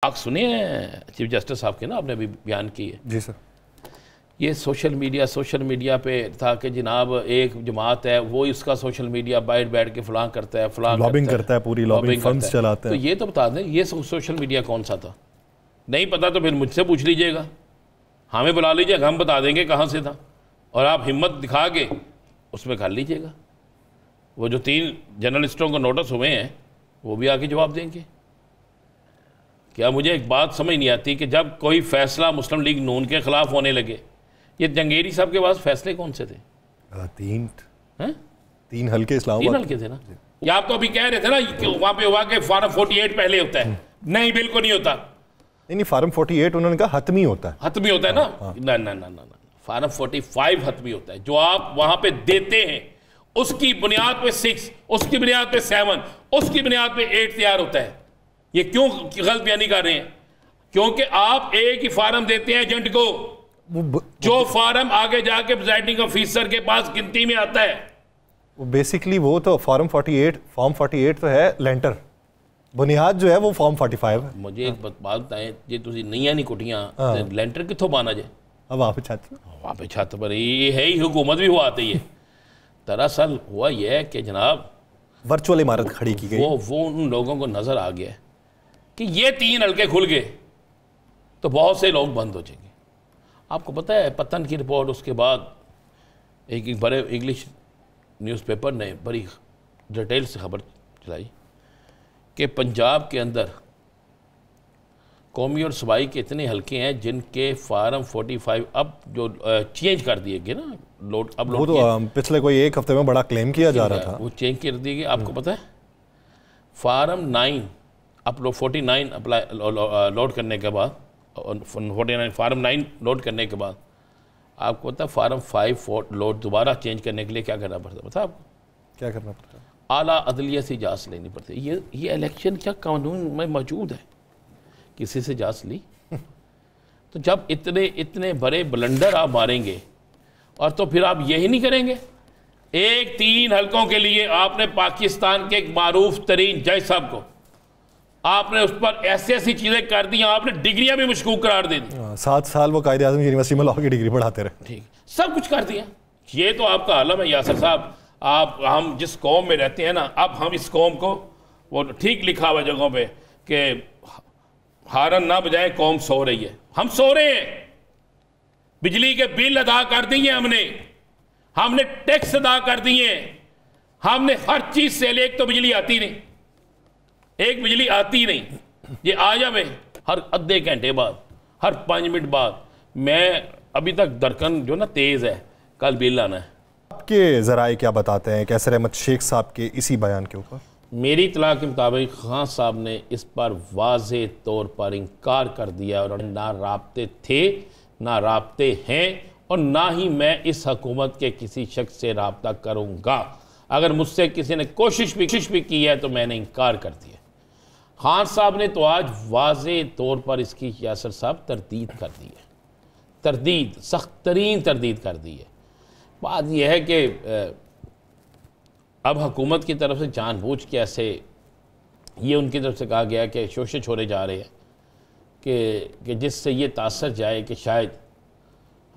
आप सुने हैं चीफ जस्टिस साहब के ना, आपने अभी बयान की है। जी सर। ये सोशल मीडिया पे था कि जनाब एक जमात है वो इसका सोशल मीडिया बैठ के फलां करता है, फलां लॉबिंग करता है, पूरी लॉबिंग फंड्स चलाते हैं। तो ये तो बता दें ये सोशल मीडिया कौन सा था। नहीं पता तो फिर मुझसे पूछ लीजिएगा, हमें बुला लीजिएगा, हम बता देंगे कहाँ से था, और आप हिम्मत दिखा के उसमें कर लीजिएगा। वो जो 3 जर्नलिस्टों को नोटिस हुए हैं वो भी आके जवाब देंगे। क्या मुझे एक बात समझ नहीं आती कि जब कोई फैसला मुस्लिम लीग नून के खिलाफ होने लगे, ये जंगेरी साहब के पास फैसले कौन से थे? 3 हल्के इस्लामाबाद 3 हल्के थे ना। या आप तो अभी कह रहे थे ना कि वहां पे हुआ कि फार्म 48 पहले होता है। नहीं, बिल्कुल नहीं होता। नहीं, फार्म 48 उन्होंने कहा हतमी होता है। हतमी होता है ना। ना ना ना ना, फार्म 45 हतमी होता है। जो आप वहां पे देते हैं उसकी बुनियाद पे 6, उसकी बुनियाद पे 7, उसकी बुनियाद पे 8 तैयार होता है। ये क्यों गलत बयानी कर रहे हैं? क्योंकि आप एक ही फार्म देते हैं एजेंट को, जो फार्म आगे जाके प्रेसिडिंग ऑफिसर के पास गिनती में आता है। वो बेसिकली वो तो फॉर्म 48 तो है लेंटर, बुनियाद जो है वो फॉर्म 45 है। मुझे एक बात बताएं, जे तुसी नईयां नहीं कुटियां लेंटर कित्थों पाना जे? अब वहाँ पे छत पर ये है ही, हुकूमत भी हुआ आती है। दरअसल हुआ यह है कि जनाब वर्चुअल इमारत खड़ी की गई। वो उन लोगों को नजर आ गया कि ये 3 हल्के खुल गए तो बहुत से लोग बंद हो जाएंगे। आपको पता है पतन की रिपोर्ट, उसके बाद एक बड़े इंग्लिश न्यूज़पेपर ने बड़ी डिटेल से खबर चलाई कि पंजाब के अंदर कौमी और सूबाई के इतने हल्के हैं जिनके फार्म 45 अब जो चेंज कर दिए गए ना, लोड अब वो तो पिछले कोई 1 हफ्ते में बड़ा क्लेम किया जा रहा था, वो चेंज कर दिए गए। आपको पता है फार्म 9 अपलोड 49 अप्लाई लोड करने के बाद, 49 फार्म 9 लोड करने के बाद आपको पता है फार्म 5 लोड दोबारा चेंज करने के लिए क्या करना पड़ता है? पता आपको क्या करना पड़ता है? आला अदलिया से इजाज़त लेनी पड़ती है। ये इलेक्शन क्या कानून में मौजूद है? किसी से इजाज़त ली? तो जब इतने बड़े ब्लंडर आप मारेंगे और तो फिर आप यही नहीं करेंगे। एक 3 हल्कों के लिए आपने पाकिस्तान के एक मारूफ तरीन जज साहब को आपने उस पर ऐसी चीजें कर दी, आपने डिग्रियां भी मशकूक करार दे दी। 7 साल वो कायदे आज़म यूनिवर्सिटी में लॉ की डिग्री पढ़ाते रहे। ठीक, सब कुछ कर दिया। ये तो आपका आलम है यासर साहब। हम जिस कौम में रहते हैं ना, अब हम इस कौम को, वो ठीक लिखा हुआ जगहों पे कि हारन ना बजाए कौम सो रही है। हम सो रहे हैं। बिजली के बिल अदा कर दिए हमने टैक्स अदा कर दिए, हमने हर चीज से ले। एक तो बिजली आती नहीं, एक बिजली आती नहीं। ये आ जावे हर आधे घंटे बाद, हर 5 मिनट बाद। मैं अभी तक दरकन जो ना तेज है, कल बिल आना है। आपके ज़राए क्या बताते हैं कैसर अहमद शेख साहब के इसी बयान के ऊपर? मेरी इत्तला के मुताबिक खान साहब ने इस पर वाज़े तौर पर इनकार कर दिया, और ना राब्ते थे, ना राब्ते हैं, और ना ही मैं इस हुकूमत के किसी शख्स से रब्ता करूँगा। अगर मुझसे किसी ने कोशिश भी की है तो मैंने इनकार कर दिया। खान साहब ने तो आज वाज़े तौर पर इसकी यासर साहब तरदीद कर दी है, तरदीद, सख्त तरीन तरदीद कर दी है। बात यह है कि अब हुकूमत की तरफ से जानबूझ के ऐसे ये उनकी तरफ से कहा गया कि शोशे छोड़े जा रहे हैं कि जिससे ये तासर जाए कि शायद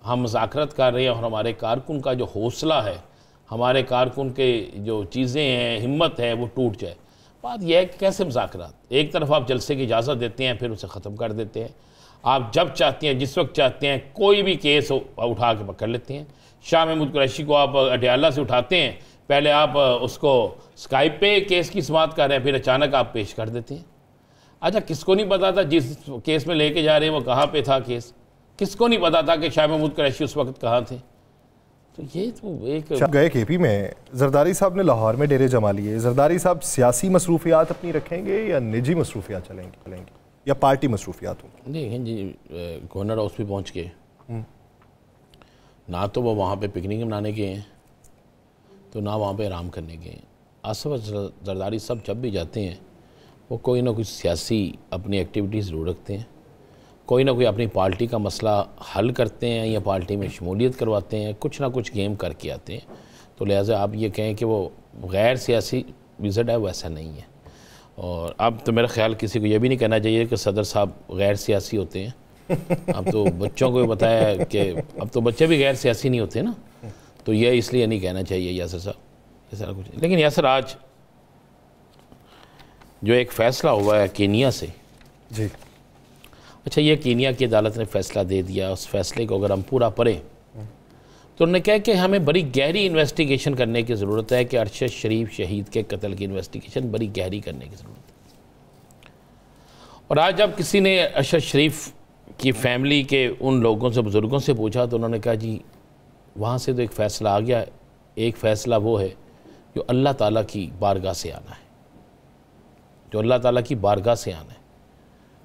हम मुज़ाकरत कर रहे हैं और हमारे कारकुन का जो हौसला है, हमारे कारकुन के जो चीज़ें हैं, हिम्मत है, वो टूट जाए। बात यह है कि कैसे मुज़ाकरात? एक तरफ आप जलसे की इजाज़त देते हैं, फिर उसे ख़त्म कर देते हैं। आप जब चाहते हैं, जिस वक्त चाहते हैं, कोई भी केस उठा के पकड़ लेते हैं। शाह महमूद कुरैशी को आप अडयाला से उठाते हैं, पहले आप उसको स्काइप पे केस की समाअत कर रहे हैं, फिर अचानक आप पेश कर देते हैं। अच्छा, किसको नहीं पता था जिस केस में लेके जा रहे हैं वो कहाँ पे था केस? किसको नहीं पता था कि शाह महमूद कुरैशी उस वक्त कहाँ थे? तो ये तो एक गए केपी में जरदारी साहब ने लाहौर में डेरे जमा लिए। जरदारी साहब सियासी मसरूफियात अपनी रखेंगे या निजी मसरूफियात चलेंगे या पार्टी मसरूफियात होंगी? देखें जी, गवर्नर हाउस पे पहुँच के ना तो वो वहाँ पे पिकनिक मनाने गए हैं, तो ना वहाँ पे आराम करने गए हैं। आसफ जरदारी सब जब भी जाते हैं वो कोई ना कोई सियासी अपनी एक्टिविटीज़ ज़रूर रखते हैं, कोई ना कोई अपनी पार्टी का मसला हल करते हैं या पार्टी में शमूलियत करवाते हैं, कुछ ना कुछ गेम करके आते हैं। तो लिहाजा आप ये कहें कि वो गैर सियासी विज़िट है, वैसा नहीं है। और अब तो मेरा ख्याल किसी को ये भी नहीं कहना चाहिए कि सदर साहब गैर सियासी होते हैं। अब तो बच्चों को भी बताया कि अब तो बच्चे भी गैर सियासी नहीं होते ना, तो ये इसलिए नहीं कहना चाहिए यासर साहब ये सारा कुछ। लेकिन यासर, आज जो एक फ़ैसला हुआ है कीनिया से जी, अच्छा, ये कीनिया की अदालत ने फ़ैसला दे दिया। उस फैसले को अगर हम पूरा पढ़ें तो उन्होंने कहा कि हमें बड़ी गहरी इन्वेस्टिगेशन करने की ज़रूरत है, कि अरशद शरीफ शहीद के कत्ल की इन्वेस्टिगेशन बड़ी गहरी करने की ज़रूरत है। और आज जब किसी ने अरशद शरीफ की फैमिली के उन लोगों से, बुज़ुर्गों से पूछा, तो उन्होंने कहा जी वहाँ से तो एक फ़ैसला आ गया। एक फ़ैसला वो है जो अल्लाह ताला की बारगाह से आना है, जो अल्लाह ताला की बारगाह से आना है।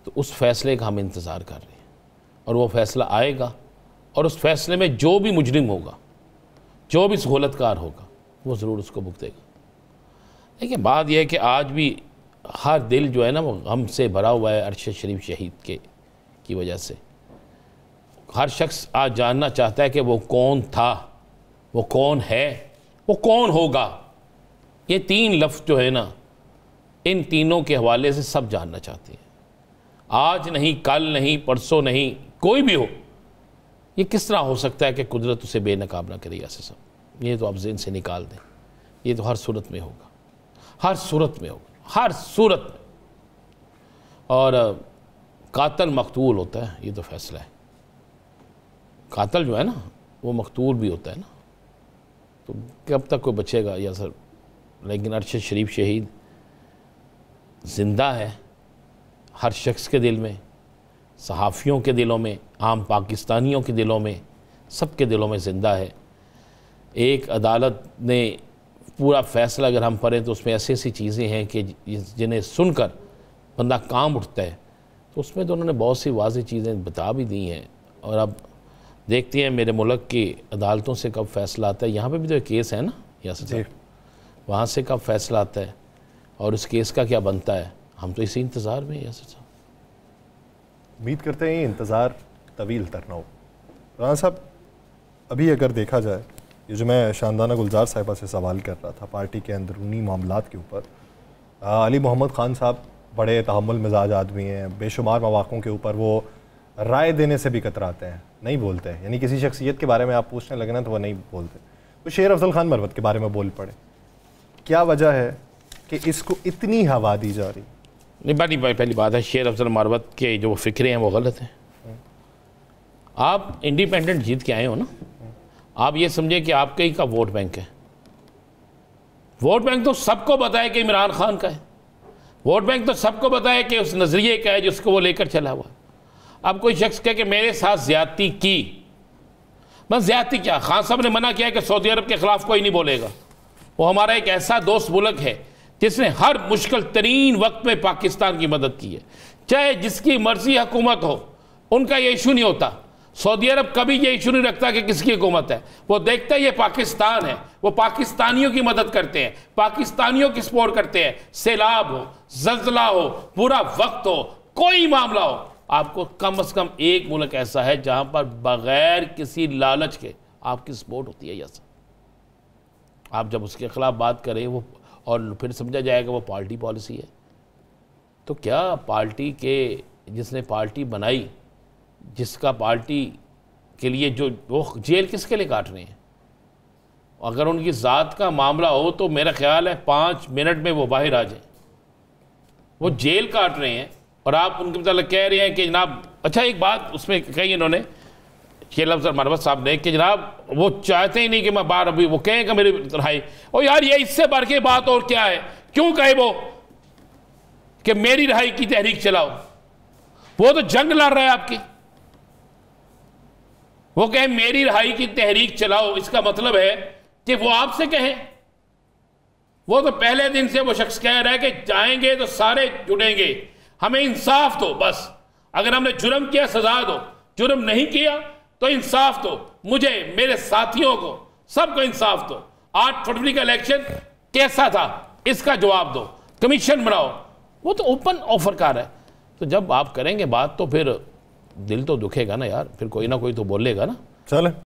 तो उस फ़ैसले का हम इंतज़ार कर रहे हैं, और वो फ़ैसला आएगा, और उस फैसले में जो भी मुजरिम होगा, जो भी सहूलतकार होगा, वो ज़रूर उसको भुगतेगा। लेकिन बात यह है कि आज भी हर दिल जो है ना, वो गम से भरा हुआ है अरशद शरीफ शहीद की वजह से। हर शख्स आज जानना चाहता है कि वो कौन था, वो कौन है, वो कौन होगा। ये तीन लफ्ज़ जो है ना, इन तीनों के हवाले से सब जानना चाहते हैं। आज नहीं, कल नहीं, परसों नहीं, कोई भी हो, ये किस तरह हो सकता है कि कुदरत उसे बेनकाब ना करे यासर साहब? ये तो आप ज़हन से निकाल दें। ये तो हर सूरत में होगा, हर सूरत में होगा, हर सूरत में। और कातल मकतूल होता है, ये तो फैसला है। कातल जो है ना, वो मकतूल भी होता है ना। तो कब तक कोई बचेगा यासर? लेकिन अरशद शरीफ शहीद ज़िंदा है हर शख्स के दिल में, सहाफ़ियों के दिलों में, आम पाकिस्तानियों के दिलों में, सब के दिलों में ज़िंदा है। एक अदालत ने पूरा फ़ैसला अगर हम पढ़ें तो उसमें ऐसी ऐसी चीज़ें हैं कि जिन्हें सुनकर बंदा कांप उठता है। तो उसमें तो उन्होंने बहुत सी वाज़ेह चीज़ें बता भी दी हैं। और अब देखते हैं मेरे मुल्क की अदालतों से कब फ़ैसला आता है। यहाँ पे भी तो एक केस है ना यासर साहब, वहाँ से कब फ़ैसला आता है और उस केस का क्या बनता है। हम तो इसी इंतज़ार में यासर साहब। उम्मीद करते हैं ये इंतज़ार तवील तर ना हो। राना साहब, अभी अगर देखा जाए, ये जो मैं शानदाना गुलजार साहिबा से सवाल कर रहा था पार्टी के अंदरूनी मामलात के ऊपर, अली मोहम्मद ख़ान साहब बड़े तहम्मुल मिजाज आदमी हैं। बेशुमार मौक़ों के ऊपर वो राय देने से भी कतराते हैं, नहीं बोलते हैं। यानी किसी शख्सियत के बारे में आप पूछने लगे ना तो वो नहीं बोलते। तो शेर अफजल खान मरवत के बारे में बोल पड़े, क्या वजह है कि इसको इतनी हवा दी जा रही? नहीं, पहली बात है, शेर अफजल मरवत के जो फ़िक्रे हैं वो गलत हैं। आप इंडिपेंडेंट जीत के आए हो ना, आप ये समझे कि आपके ही का वोट बैंक है। वोट बैंक तो सबको पता है कि इमरान खान का है। वोट बैंक तो सबको पता है कि उस नज़रिए का है जिसको वो लेकर चला हुआ। अब कोई शख्स कहे कि मेरे साथ ज़्यादती की, बस ज़्यादती क्या, खान साहब ने मना किया कि सऊदी अरब के ख़िलाफ़ कोई नहीं बोलेगा। वो हमारा एक ऐसा दोस्त मुल्क है जिसने हर मुश्किल तरीन वक्त में पाकिस्तान की मदद की है। चाहे जिसकी मर्जी हुकूमत हो, उनका ये इशू नहीं होता। सऊदी अरब कभी ये इशू नहीं रखता कि किसकी हुकूमत है। वो देखता है ये पाकिस्तान है, वो पाकिस्तानियों की मदद करते हैं, पाकिस्तानियों की सपोर्ट करते हैं। सैलाब हो, जल्जला हो, बुरा वक्त हो, कोई मामला हो, आपको कम से कम एक मुल्क ऐसा है जहां पर बगैर किसी लालच के आपकी सपोर्ट होती है। यस, आप जब उसके खिलाफ बात करें वो, और फिर समझा जाएगा वो पार्टी पॉलिसी है। तो क्या पार्टी के, जिसने पार्टी बनाई, जिसका पार्टी के लिए जो वो जेल किसके लिए काट रहे हैं? अगर उनकी ज़ात का मामला हो तो मेरा ख्याल है 5 मिनट में वो बाहर आ जाए। वो जेल काट रहे हैं और आप उनके मतलब कह रहे हैं कि जनाब, अच्छा एक बात उसमें कही इन्होंने, शेर अफजल मरवत साहब ने, कि जनाब वो चाहते ही नहीं कि मैं बाहर, अभी वो कहेंगे मेरी रिहाई। और यार ये इससे बढ़ के बात और क्या है? क्यों कहे वो कि मेरी रिहाई की तहरीक चलाओ? वो तो जंग लड़ रहा है आपकी। वो कहे मेरी रिहाई की तहरीक चलाओ, इसका मतलब है कि वो आपसे कहें। वो तो पहले दिन से वो शख्स कह रहा है कि जाएंगे तो सारे जुड़ेंगे, हमें इंसाफ दो। बस अगर हमने जुर्म किया सजा दो, जुर्म नहीं किया तो इंसाफ दो, मुझे, मेरे साथियों को, सबको इंसाफ दो। 8 फरवरी का इलेक्शन कैसा था इसका जवाब दो, कमीशन बनाओ। वो तो ओपन ऑफर कर रहा है। तो जब आप करेंगे बात तो फिर दिल तो दुखेगा ना यार, फिर कोई ना कोई तो बोलेगा ना। चले।